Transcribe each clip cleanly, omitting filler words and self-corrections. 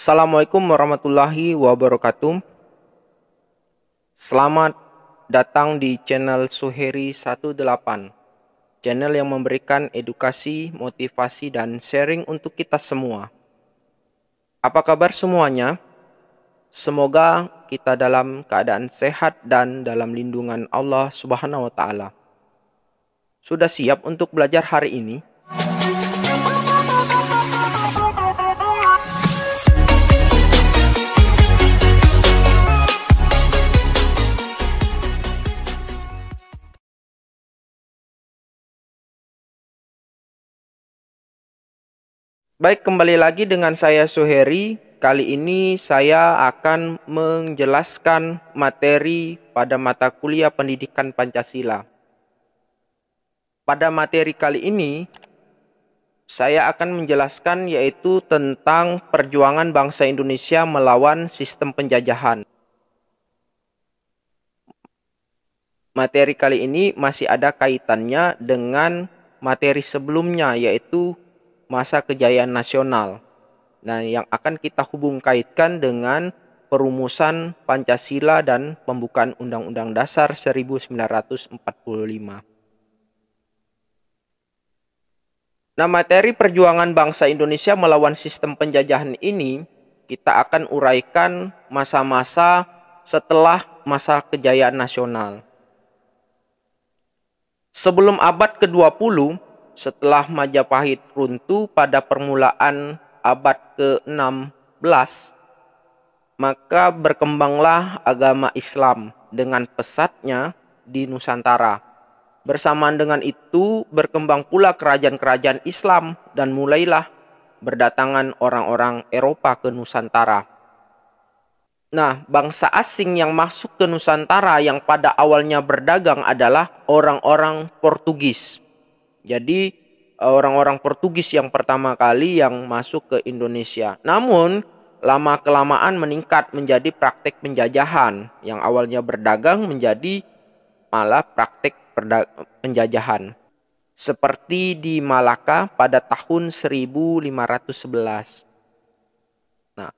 Assalamualaikum warahmatullahi wabarakatuh. Selamat datang di channel Suheri 18, channel yang memberikan edukasi, motivasi, dan sharing untuk kita semua. Apa kabar semuanya? Semoga kita dalam keadaan sehat dan dalam lindungan Allah Subhanahu wa Ta'ala. Sudah siap untuk belajar hari ini? Baik, kembali lagi dengan saya Suheri. Kali ini saya akan menjelaskan materi pada mata kuliah Pendidikan Pancasila. Pada materi kali ini, saya akan menjelaskan yaitu tentang perjuangan bangsa Indonesia melawan sistem penjajahan. Materi kali ini masih ada kaitannya dengan materi sebelumnya, yaitu masa kejayaan nasional. Nah, yang akan kita hubung kaitkan dengan perumusan Pancasila dan pembukaan Undang-Undang Dasar 1945. Nah, materi perjuangan bangsa Indonesia melawan sistem penjajahan ini kita akan uraikan masa-masa setelah masa kejayaan nasional. Sebelum abad ke-20, setelah Majapahit runtuh pada permulaan abad ke-16, maka berkembanglah agama Islam dengan pesatnya di Nusantara. Bersamaan dengan itu berkembang pula kerajaan-kerajaan Islam dan mulailah berdatangan orang-orang Eropa ke Nusantara. Nah, bangsa asing yang masuk ke Nusantara yang pada awalnya berdagang adalah orang-orang Portugis. Jadi orang-orang Portugis yang pertama kali yang masuk ke Indonesia. Namun lama-kelamaan meningkat menjadi praktek penjajahan. Yang awalnya berdagang menjadi malah praktek penjajahan. Seperti di Malaka pada tahun 1511. Nah,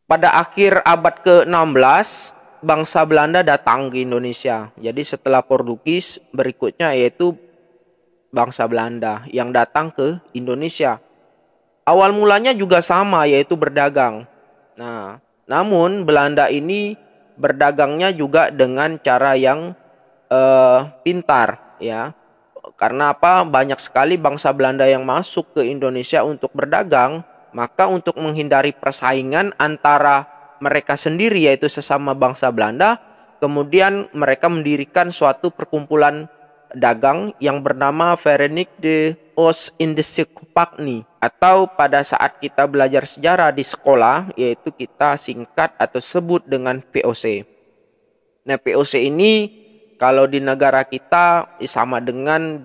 pada akhir abad ke-16 bangsa Belanda datang ke Indonesia. Jadi setelah Portugis berikutnya yaitu bangsa Belanda yang datang ke Indonesia. Awal mulanya juga sama, yaitu berdagang. Nah, namun Belanda ini berdagangnya juga dengan cara yang pintar, ya. Karena apa? Banyak sekali bangsa Belanda yang masuk ke Indonesia untuk berdagang, maka untuk menghindari persaingan antara mereka sendiri, yaitu sesama bangsa Belanda, kemudian mereka mendirikan suatu perkumpulan dagang yang bernama Vereniging de Oost-Indische Compagnie, atau pada saat kita belajar sejarah di sekolah yaitu kita singkat atau sebut dengan VOC. Nah, VOC ini kalau di negara kita sama dengan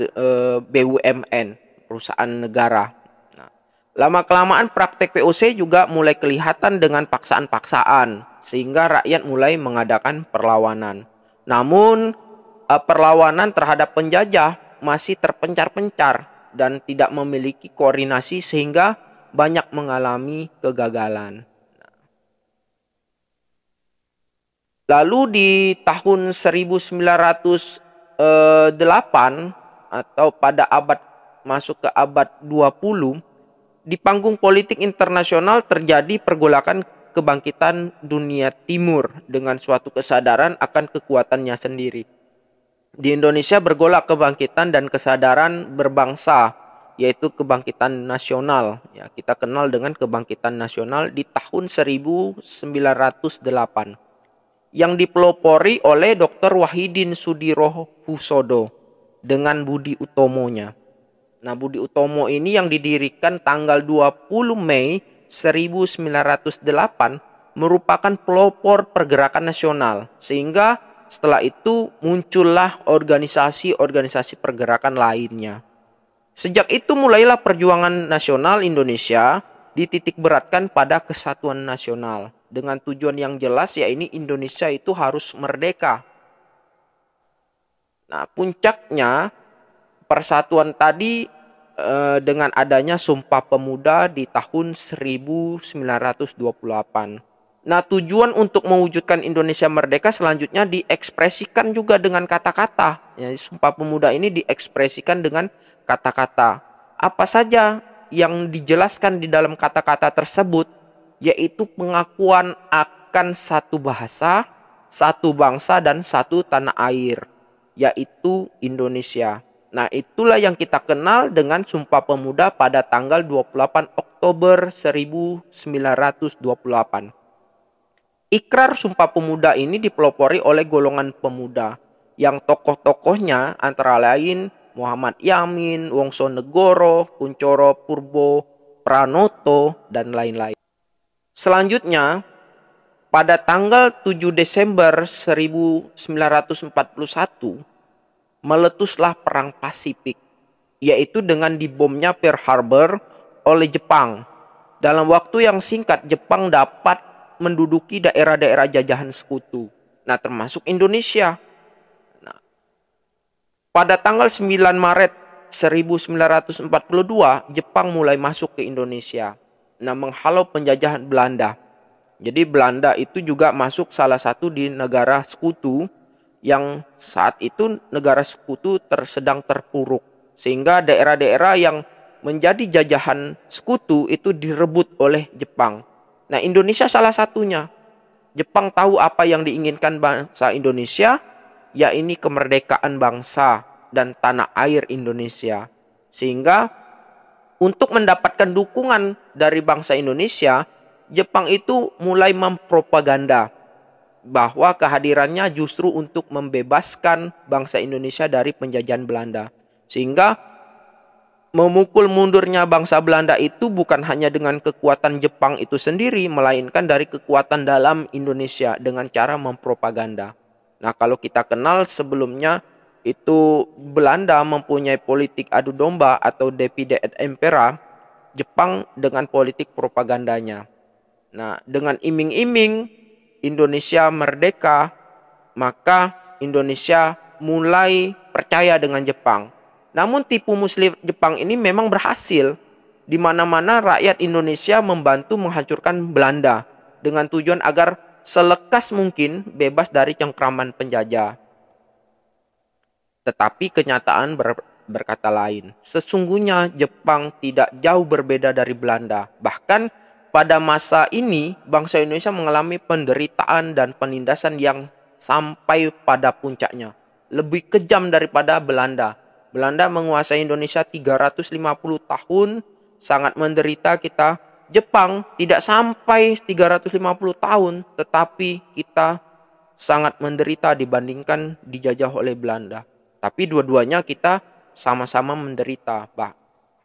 BUMN, perusahaan negara. Nah, lama-kelamaan praktek VOC juga mulai kelihatan dengan paksaan-paksaan sehingga rakyat mulai mengadakan perlawanan. Namun perlawanan terhadap penjajah masih terpencar-pencar dan tidak memiliki koordinasi sehingga banyak mengalami kegagalan. Lalu di tahun 1908 atau pada masuk ke abad 20, di panggung politik internasional terjadi pergolakan kebangkitan dunia timur dengan suatu kesadaran akan kekuatannya sendiri. Di Indonesia bergolak kebangkitan dan kesadaran berbangsa, yaitu kebangkitan nasional. Ya, kita kenal dengan kebangkitan nasional di tahun 1908 yang dipelopori oleh Dr. Wahidin Sudirohusodo dengan Budi Utomonya. Nah, Budi Utomo ini yang didirikan tanggal 20 Mei 1908 merupakan pelopor pergerakan nasional, sehingga setelah itu muncullah organisasi-organisasi pergerakan lainnya. Sejak itu mulailah perjuangan nasional Indonesia dititik beratkan pada kesatuan nasional. Dengan tujuan yang jelas, yaitu Indonesia itu harus merdeka. Nah, puncaknya persatuan tadi dengan adanya Sumpah Pemuda di tahun 1928. Nah, tujuan untuk mewujudkan Indonesia merdeka selanjutnya diekspresikan juga dengan kata-kata. Ya, Sumpah Pemuda ini diekspresikan dengan kata-kata. Apa saja yang dijelaskan di dalam kata-kata tersebut, yaitu pengakuan akan satu bahasa, satu bangsa, dan satu tanah air, yaitu Indonesia. Nah, itulah yang kita kenal dengan Sumpah Pemuda pada tanggal 28 Oktober 1928. Ikrar Sumpah Pemuda ini dipelopori oleh golongan pemuda yang tokoh-tokohnya antara lain Muhammad Yamin, Wongso Negoro, Kuncoro Purbo Pranoto, dan lain-lain. Selanjutnya, pada tanggal 7 Desember 1941, meletuslah Perang Pasifik, yaitu dengan dibomnya Pearl Harbor oleh Jepang. Dalam waktu yang singkat, Jepang dapat menduduki daerah-daerah jajahan sekutu. Nah, termasuk Indonesia. Nah, pada tanggal 9 Maret 1942, Jepang mulai masuk ke Indonesia. Nah, menghalau penjajahan Belanda. Jadi Belanda itu juga masuk salah satu di negara sekutu yang saat itu negara sekutu sedang terpuruk. Sehingga daerah-daerah yang menjadi jajahan sekutu itu direbut oleh Jepang. Nah, Indonesia salah satunya. Jepang tahu apa yang diinginkan bangsa Indonesia, yakni kemerdekaan bangsa dan tanah air Indonesia. Sehingga untuk mendapatkan dukungan dari bangsa Indonesia, Jepang itu mulai mempropaganda bahwa kehadirannya justru untuk membebaskan bangsa Indonesia dari penjajahan Belanda. Sehingga memukul mundurnya bangsa Belanda itu bukan hanya dengan kekuatan Jepang itu sendiri, melainkan dari kekuatan dalam Indonesia dengan cara mempropaganda. Nah, kalau kita kenal sebelumnya itu Belanda mempunyai politik adu domba atau divide et impera, Jepang dengan politik propagandanya. Nah, dengan iming-iming Indonesia merdeka, maka Indonesia mulai percaya dengan Jepang. Namun tipu muslim Jepang ini memang berhasil. Di mana-mana rakyat Indonesia membantu menghancurkan Belanda dengan tujuan agar selekas mungkin bebas dari cengkraman penjajah. Tetapi kenyataan berkata lain. Sesungguhnya Jepang tidak jauh berbeda dari Belanda. Bahkan pada masa ini bangsa Indonesia mengalami penderitaan dan penindasan yang sampai pada puncaknya. Lebih kejam daripada Belanda. Belanda menguasai Indonesia 350 tahun, sangat menderita kita. Jepang tidak sampai 350 tahun, tetapi kita sangat menderita dibandingkan dijajah oleh Belanda. Tapi dua-duanya kita sama-sama menderita.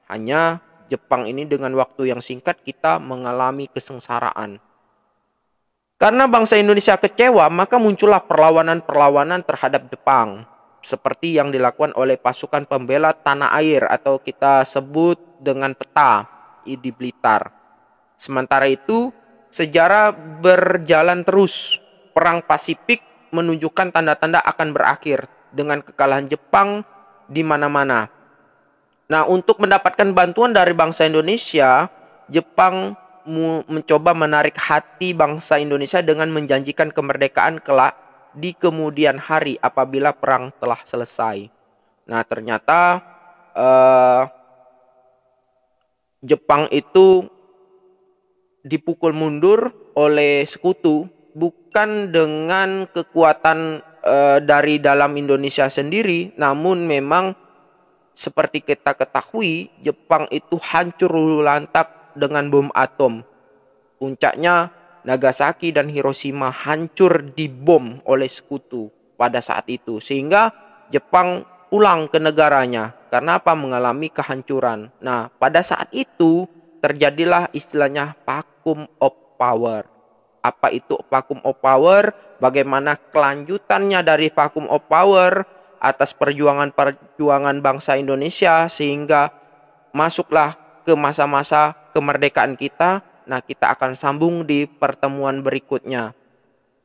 Hanya Jepang ini dengan waktu yang singkat kita mengalami kesengsaraan. Karena bangsa Indonesia kecewa, maka muncullah perlawanan-perlawanan terhadap Jepang. Seperti yang dilakukan oleh pasukan pembela tanah air atau kita sebut dengan PETA di Blitar. Sementara itu, sejarah berjalan terus. Perang Pasifik menunjukkan tanda-tanda akan berakhir dengan kekalahan Jepang di mana-mana. Nah, untuk mendapatkan bantuan dari bangsa Indonesia, Jepang mencoba menarik hati bangsa Indonesia dengan menjanjikan kemerdekaan kelak di kemudian hari apabila perang telah selesai. Nah, ternyata Jepang itu dipukul mundur oleh sekutu bukan dengan kekuatan dari dalam Indonesia sendiri, namun memang seperti kita ketahui Jepang itu hancur lantak dengan bom atom. Puncaknya Nagasaki dan Hiroshima hancur dibom oleh sekutu pada saat itu. Sehingga Jepang pulang ke negaranya. Karena apa? Mengalami kehancuran. Nah, pada saat itu terjadilah istilahnya vacuum of power. Apa itu vacuum of power? Bagaimana kelanjutannya dari vacuum of power atas perjuangan bangsa Indonesia sehingga masuklah ke masa-masa kemerdekaan kita. Nah, kita akan sambung di pertemuan berikutnya.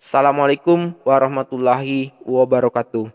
Assalamualaikum warahmatullahi wabarakatuh.